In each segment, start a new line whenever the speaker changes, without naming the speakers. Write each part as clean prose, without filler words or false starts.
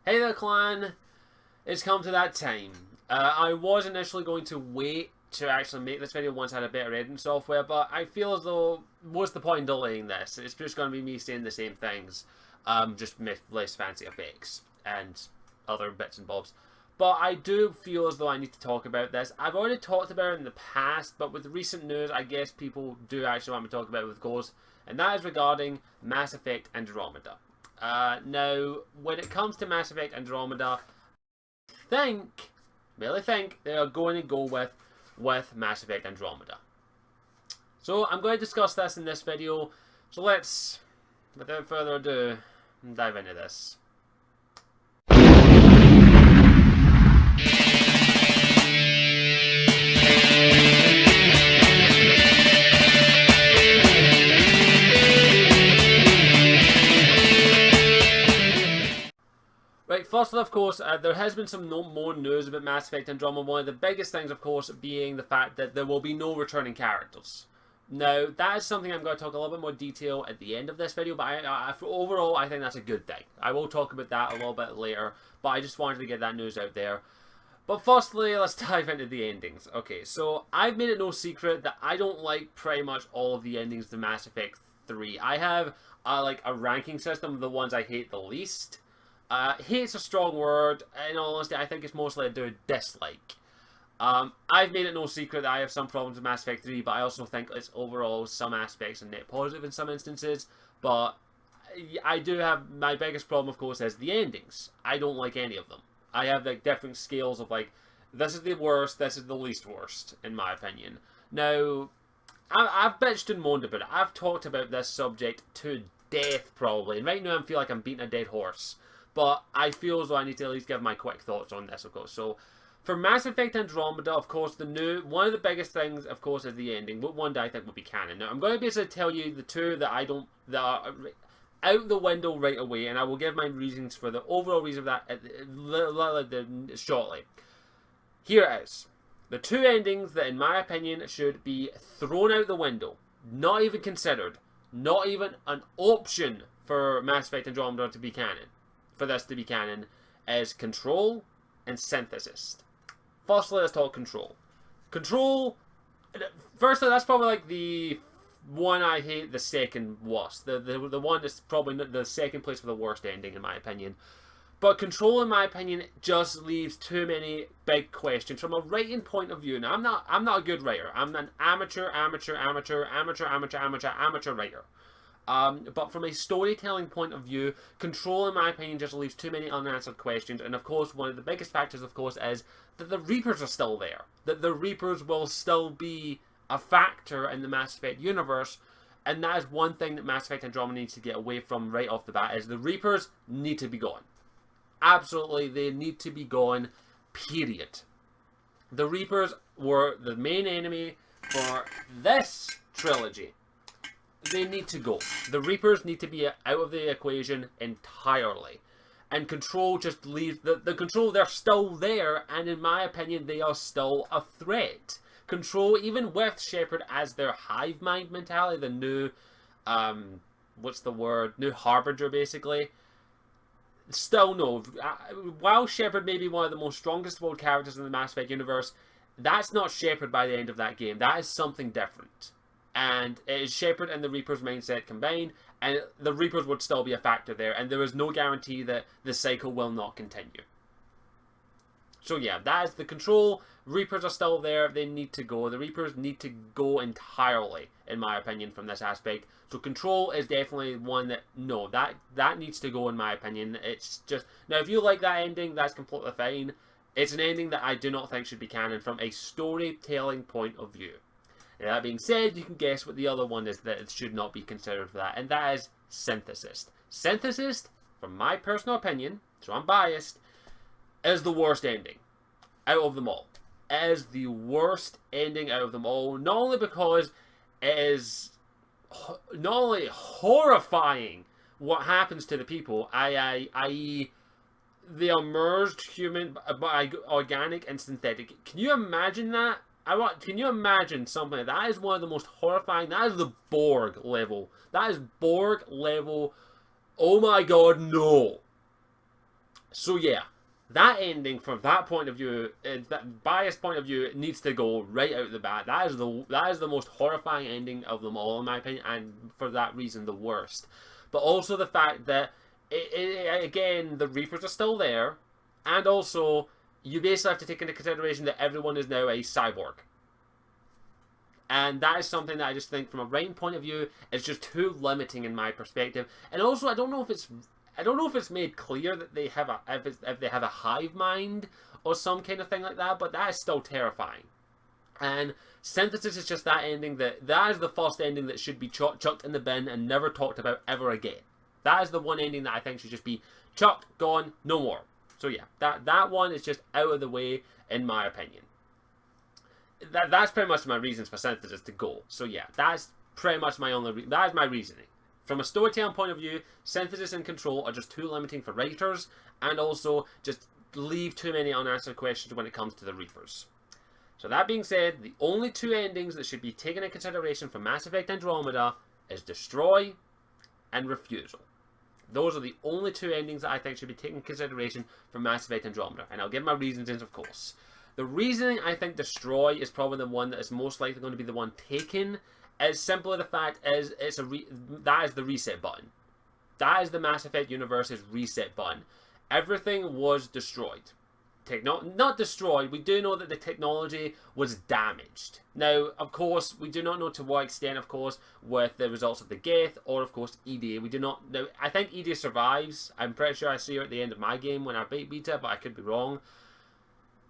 Hey there, clan! It's come to that time. I was initially going to wait to actually make this video once I had a better editing software, but I feel as though, what's the point in delaying this? It's just going to be me saying the same things, just with less fancy effects and other bits and bobs. But I do feel as though I need to talk about this. I've already talked about it in the past, but with recent news, I guess people do actually want me to talk about it with goals, and that is regarding Mass Effect Andromeda. Now, when it comes to Mass Effect Andromeda, really think they are going to go with Mass Effect Andromeda. So I'm going to discuss this in this video. So let's, without further ado, dive into this. Right, firstly, of course, there has been some more news about Mass Effect Andromeda. One of the biggest things, of course, being the fact that there will be no returning characters. Now, that is something I'm going to talk a little bit more detail at the end of this video, but overall, I think that's a good thing. I will talk about that a little bit later, but I just wanted to get that news out there. But firstly, let's dive into the endings. Okay, so I've made it no secret that I don't like pretty much all of the endings to Mass Effect 3. I have like a ranking system of the ones I hate the least. Hate's a strong word. In all honesty, I think it's mostly a dislike. I've made it no secret that I have some problems with Mass Effect 3, but I also think it's overall some aspects are net positive in some instances. But I do have, my biggest problem, of course, is the endings. I don't like any of them. I have like different scales of like, this is the worst, this is the least worst, in my opinion. Now, I've bitched and moaned about it. I've talked about this subject to death, probably. And right now I feel like I'm beating a dead horse. But I feel as though I need to at least give my quick thoughts on this, of course. So, for Mass Effect Andromeda, of course, one of the biggest things, of course, is the ending. What one I think would be canon. Now, I'm going to basically tell you the two that that are out the window right away, and I will give my reasons for the overall reason of that shortly. Here it is. The two endings that, in my opinion, should be thrown out the window. Not even considered. Not even an option for Mass Effect Andromeda to be canon. For this to be canon, is Control and Synthesis. Firstly, let's talk Control. Control, firstly, that's probably like the one I hate the second worst. The one that's probably the second place for the worst ending, in my opinion. But Control, in my opinion, just leaves too many big questions from a writing point of view. Now, I'm not a good writer. I'm an amateur writer. But from a storytelling point of view, Control, in my opinion, just leaves too many unanswered questions. And of course, one of the biggest factors, of course, is that the Reapers are still there. That the Reapers will still be a factor in the Mass Effect universe. And that is one thing that Mass Effect Andromeda needs to get away from right off the bat, is the Reapers need to be gone. Absolutely, they need to be gone, period. The Reapers were the main enemy for this trilogy. They need to go. The Reapers need to be out of the equation entirely. And Control just leaves... The Control, they're still there, and in my opinion, they are still a threat. Control, even with Shepard as their hive mind mentality, the new... what's the word? New Harbinger, basically. Still no. While Shepard may be one of the most strongest world characters in the Mass Effect universe, that's not Shepard by the end of that game. That is something different. And it is Shepard and the Reaper's mindset combined, and the Reapers would still be a factor there, and there is no guarantee that the cycle will not continue. So yeah, that is the Control. Reapers are still there, they need to go. The Reapers need to go entirely, in my opinion, from this aspect. So Control is definitely one that, no, that needs to go, in my opinion. It's just, now if you like that ending, that's completely fine. It's an ending that I do not think should be canon from a storytelling point of view. Now, that being said, you can guess what the other one is that it should not be considered for that, and that is Synthesis. Synthesis, from my personal opinion, so I'm biased, is the worst ending out of them all. It is the worst ending out of them all, not only because it is not only horrifying what happens to the people, i.e. they are merged human, organic and synthetic. Can you imagine that? Can you imagine something? That is one of the most horrifying. That is the Borg level. That is Borg level. Oh my god, no. So yeah, that ending from that point of view, that biased point of view, needs to go right out the bat. That is the most horrifying ending of them all, in my opinion, and for that reason, the worst. But also the fact that again, the Reapers are still there, and also you basically have to take into consideration that everyone is now a cyborg. And that is something that I just think, from a writing point of view, is just too limiting in my perspective. And also, I don't know if it's made clear that they have if they have a hive mind or some kind of thing like that, but that is still terrifying. And Synthesis is just that ending that is the first ending that should be chucked in the bin and never talked about ever again. That is the one ending that I think should just be chucked, gone, no more. So yeah, that one is just out of the way, in my opinion. That's pretty much my reasons for Synthesis to go. So yeah, that's pretty much that is my reasoning. From a storytelling point of view, Synthesis and Control are just too limiting for writers, and also just leave too many unanswered questions when it comes to the Reapers. So that being said, the only two endings that should be taken into consideration for Mass Effect Andromeda is Destroy and Refusal. Those are the only two endings that I think should be taken into consideration for Mass Effect Andromeda, and I'll give my reasons, of course. The reasoning I think Destroy is probably the one that is most likely going to be the one taken is simply the fact is that is the reset button. That is the Mass Effect universe's reset button. Everything was destroyed. Not destroyed. We do know that the technology was damaged. Now, of course, we do not know to what extent, of course, with the results of the Geth or, of course, EDA. We do not know. I think EDA survives. I'm pretty sure I see her at the end of my game when I beat her, but I could be wrong.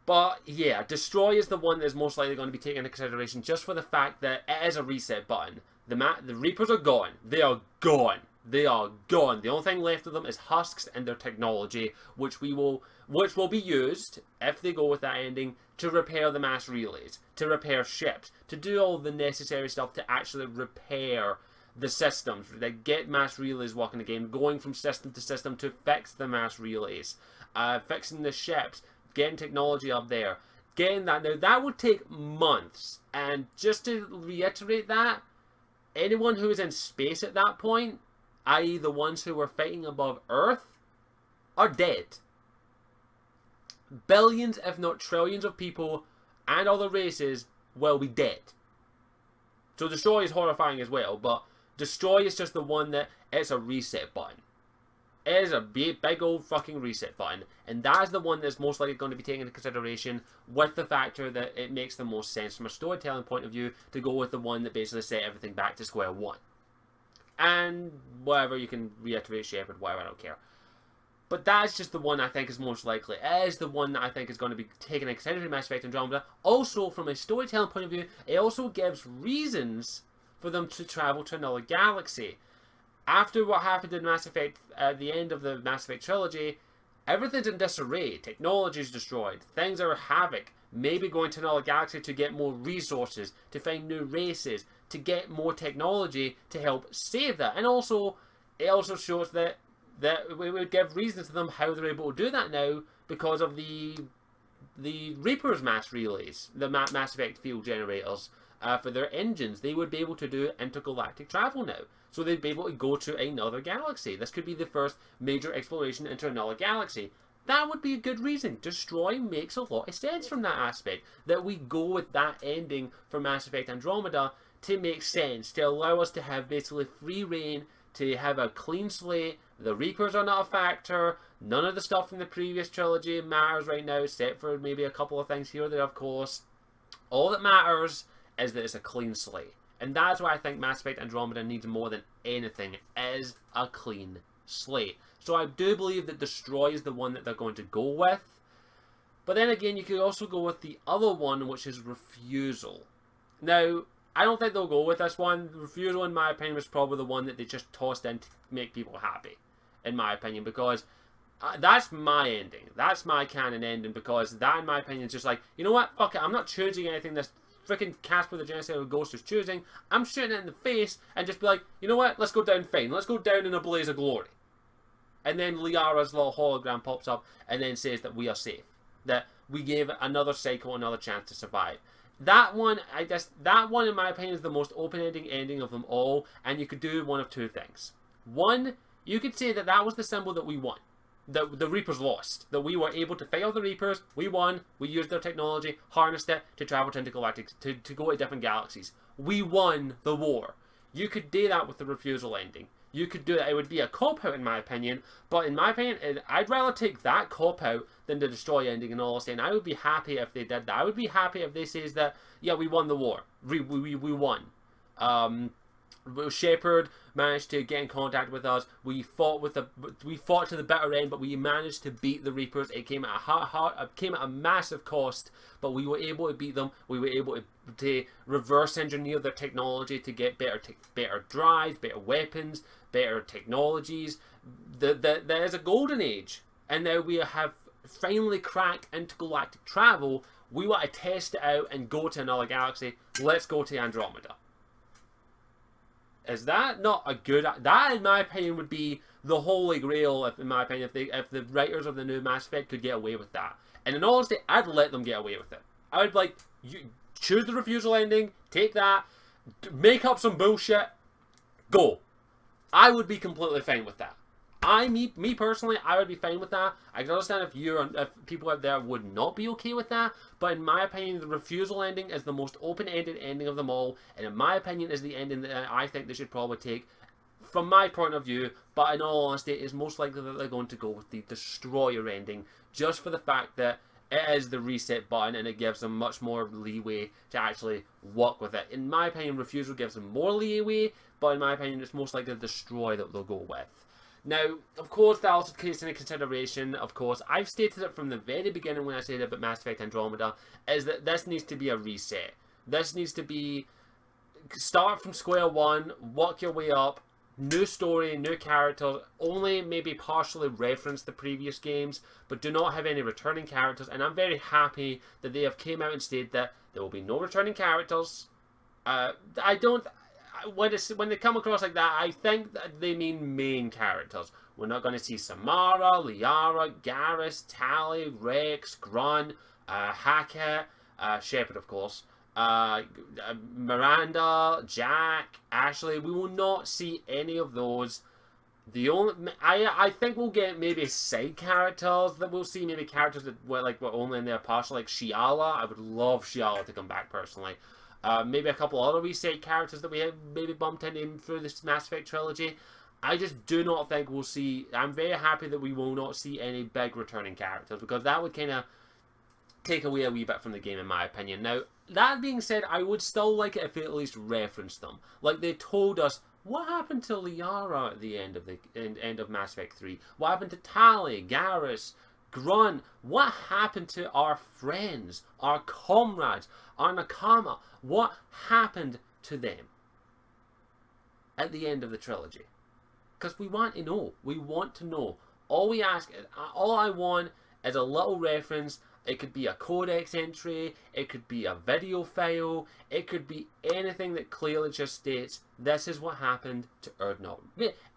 But yeah, Destroy is the one that is most likely going to be taken into consideration just for the fact that it is a reset button. The Reapers are gone. They are gone. They are gone. The only thing left of them is husks and their technology, which will be used, if they go with that ending, to repair the mass relays, to repair ships, to do all the necessary stuff to actually repair the systems, that get mass relays working again, going from system to system to fix the mass relays, fixing the ships, getting technology up there, getting that. Now, that would take months, and just to reiterate that, anyone who is in space at that point, i.e. the ones who were fighting above Earth, are dead. Billions, if not trillions of people and other races will be dead. So Destroy is horrifying as well, but Destroy is just the one that it's a reset button. It is a big old fucking reset button, and that is the one that's most likely going to be taken into consideration, with the factor that it makes the most sense from a storytelling point of view to go with the one that basically set everything back to square one. And whatever, you can reiterate Shepard, whatever, I don't care. But that's just the one I think is most likely. It is the one that I think is going to be taken into consideration in Mass Effect Andromeda. Also, from a storytelling point of view, it also gives reasons for them to travel to another galaxy. After what happened in Mass Effect, at the end of the Mass Effect trilogy, everything's in disarray. Technology's destroyed. Things are havoc. Maybe going to another galaxy to get more resources, to find new races, to get more technology to help save that. And also, it also shows that we would give reasons to them how they're able to do that now because of the Reaper's mass relays, the Mass Effect field generators for their engines. They would be able to do intergalactic travel now. So they'd be able to go to another galaxy. This could be the first major exploration into another galaxy. That would be a good reason. Destroy makes a lot of sense from that aspect. That we go with that ending for Mass Effect Andromeda to make sense. To allow us to have basically free reign, to have a clean slate. The Reapers are not a factor. None of the stuff from the previous trilogy matters right now, except for maybe a couple of things here or there, of course. All that matters is that it's a clean slate. And that's why I think Mass Effect Andromeda needs more than anything, is a clean slate. So I do believe that Destroy is the one that they're going to go with. But then again, you could also go with the other one, which is Refusal. Now, I don't think they'll go with this one. Refusal, in my opinion, was probably the one that they just tossed in to make people happy, in my opinion, because that's my ending. That's my canon ending, because that, in my opinion, is just like, you know what, fuck it, I'm not choosing anything this freaking Casper the Genocidal Ghost is choosing. I'm shooting it in the face and just be like, you know what, let's go down fine. Let's go down in a blaze of glory. And then Liara's little hologram pops up and then says that we are safe. That we gave another cycle another chance to survive. That one, in my opinion, is the most open-ending ending of them all, and you could do one of two things. One, you could say that that was the symbol that we won. that the Reapers lost. That we were able to fight all the Reapers, we won, we used their technology, harnessed it to travel to intergalactic, to go to different galaxies. We won the war. You could do that with the refusal ending. You could do it. It would be a cop-out in my opinion, but in my opinion, I'd rather take that cop-out than the destroy ending and all. And I would be happy if they did that. I would be happy if they says that, yeah, we won the war. We won. Shepard managed to get in contact with us. We fought to the bitter end, but we managed to beat the Reapers. It came at a massive cost, but we were able to beat them. We were able to reverse engineer their technology to get better drives, better weapons, better technologies. There is a golden age, and now we have finally cracked intergalactic travel. We want to test it out and go to another galaxy. Let's go to Andromeda. Is that not a good... That, in my opinion, would be the holy grail, in my opinion, if the writers of the new Mass Effect could get away with that. And in all honesty, I'd let them get away with it. I would you choose the refusal ending, take that, make up some bullshit, go. I would be completely fine with that. Me personally, I would be fine with that. I can understand if people out there would not be okay with that, but in my opinion, the refusal ending is the most open-ended ending of them all, and in my opinion, is the ending that I think they should probably take, from my point of view. But in all honesty, it's most likely that they're going to go with the destroyer ending, just for the fact that it is the reset button and it gives them much more leeway to actually work with it. In my opinion, refusal gives them more leeway, but in my opinion, it's most likely the destroy that they'll go with. Now, of course, that also takes into consideration, of course, I've stated it from the very beginning when I said about Mass Effect Andromeda, is that this needs to be a reset. This needs to be, start from square one, work your way up, new story, new characters, only maybe partially reference the previous games, but do not have any returning characters, and I'm very happy that they have came out and stated that there will be no returning characters. When they come across like that, I think that they mean main characters. We're not going to see Samara, Liara, Garrus, Tali, Rex, Grun, Hackett, Shepard, of course, Miranda, Jack, Ashley. We will not see any of those. I think we'll get maybe side characters that we'll see, maybe characters that were only in there partially, like Shiala. I would love Shiala to come back personally. Maybe a couple other reset characters that we have maybe bumped into through this Mass Effect trilogy. I just do not think we'll see... I'm very happy that we will not see any big returning characters, because that would kind of take away a wee bit from the game, in my opinion. Now, that being said, I would still like it if they at least referenced them. Like, they told us, what happened to Liara at the end of Mass Effect 3? What happened to Tali, Garrus, Grun? What happened to our friends, our comrades, our Nakama? What happened to them at the end of the trilogy? Because we want to know. We want to know. All I want is a little reference. It could be a codex entry. It could be a video file. It could be anything that clearly just states, this is what happened to Urdnot.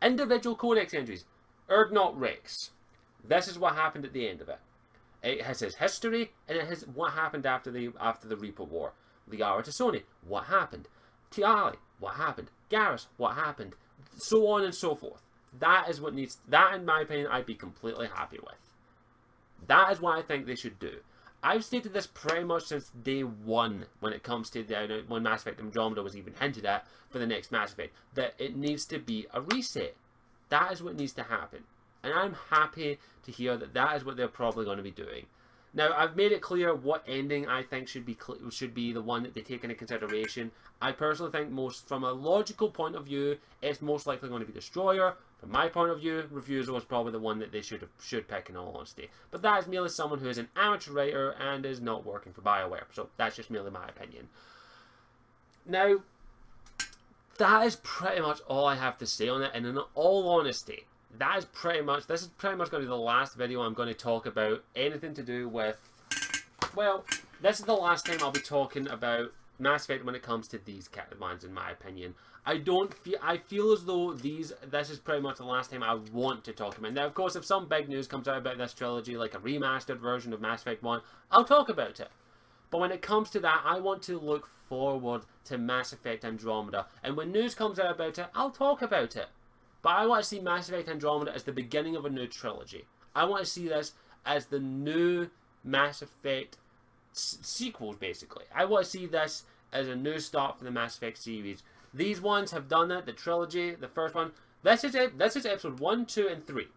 Individual codex entries. Urdnot Rex. This is what happened at the end of it. It has his history, and it has what happened after the Reaper War. Liara to Sony, what happened? Tali, what happened? Garrus, what happened? So on and so forth. That is what needs... That, in my opinion, I'd be completely happy with. That is what I think they should do. I've stated this pretty much since day one when it comes to when Mass Effect Andromeda was even hinted at for the next Mass Effect, that it needs to be a reset. That is what needs to happen. And I'm happy to hear that that is what they're probably going to be doing. Now, I've made it clear what ending I think should be the one that they take into consideration. I personally think from a logical point of view, it's most likely going to be Destroyer. From my point of view, Refusal is probably the one that they should pick, in all honesty. But that is merely someone who is an amateur writer and is not working for BioWare. So that's just merely my opinion. Now, that is pretty much all I have to say on it. And in all honesty, this is pretty much going to be the last video I'm going to talk about anything to do with... Well, this is the last time I'll be talking about Mass Effect when it comes to these ones, in my opinion. I feel as though this is pretty much the last time I want to talk about it. Now, of course, if some big news comes out about this trilogy, like a remastered version of Mass Effect 1, I'll talk about it. But when it comes to that, I want to look forward to Mass Effect Andromeda. And when news comes out about it, I'll talk about it. But I want to see Mass Effect Andromeda as the beginning of a new trilogy. I want to see this as the new Mass Effect sequels, basically. I want to see this as a new start for the Mass Effect series. These ones have done it, the trilogy, the first one. This is episode 1, 2, and 3.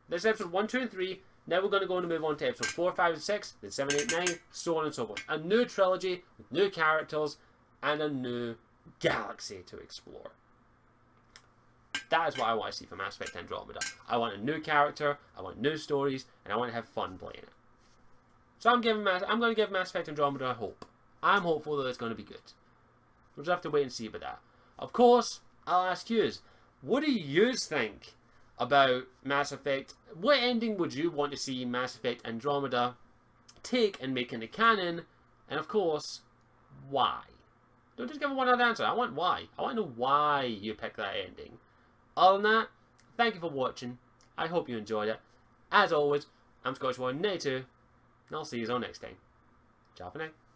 This is episode 1, 2, and 3. Now we're going to go and move on to episode 4, 5, and 6, then 7, 8, 9, so on and so forth. A new trilogy with new characters and a new galaxy to explore. That is what I want to see for Mass Effect Andromeda. I want a new character, I want new stories, and I want to have fun playing it. So I'm going to give Mass Effect Andromeda a hope. I'm hopeful that it's going to be good. We'll just have to wait and see about that. Of course, I'll ask you, what do you think about Mass Effect? What ending would you want to see Mass Effect Andromeda take and make into canon? And of course, why? Don't just give a one-word answer. I want why. I want to know why you picked that ending. Other than that, thank you for watching. I hope you enjoyed it. As always, I'm Scottish192, and I'll see you all next time. Ciao for now.